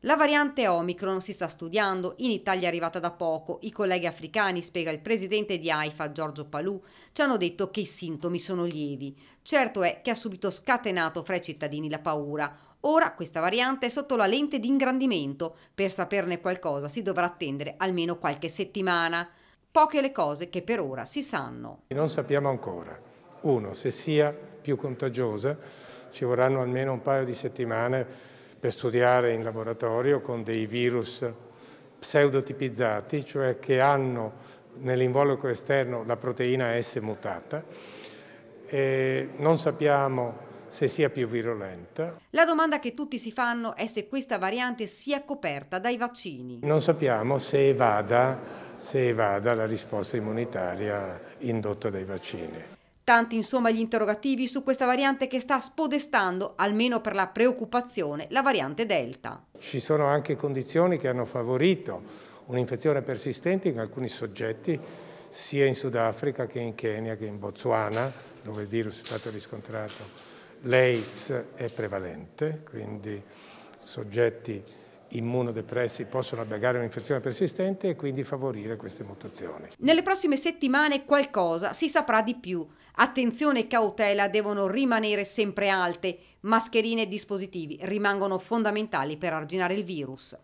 La variante Omicron si sta studiando, in Italia è arrivata da poco. I colleghi africani, spiega il presidente di AIFA, Giorgio Palù, ci hanno detto che i sintomi sono lievi. Certo è che ha subito scatenato fra i cittadini la paura. Ora questa variante è sotto la lente di ingrandimento. Per saperne qualcosa si dovrà attendere almeno qualche settimana. Poche le cose che per ora si sanno. Non sappiamo ancora, uno, se sia più contagiosa, ci vorranno almeno un paio di settimane per studiare in laboratorio con dei virus pseudotipizzati, cioè che hanno nell'involucro esterno la proteina S mutata. Non sappiamo se sia più virulenta. La domanda che tutti si fanno è se questa variante sia coperta dai vaccini. Non sappiamo se evada la risposta immunitaria indotta dai vaccini. Tanti insomma gli interrogativi su questa variante che sta spodestando, almeno per la preoccupazione, la variante Delta. Ci sono anche condizioni che hanno favorito un'infezione persistente in alcuni soggetti, sia in Sudafrica che in Kenya che in Botswana, dove il virus è stato riscontrato. L'AIDS è prevalente, quindi soggetti immunodepressi possono albergare un'infezione persistente e quindi favorire queste mutazioni. Nelle prossime settimane qualcosa si saprà di più. Attenzione e cautela devono rimanere sempre alte. Mascherine e dispositivi rimangono fondamentali per arginare il virus.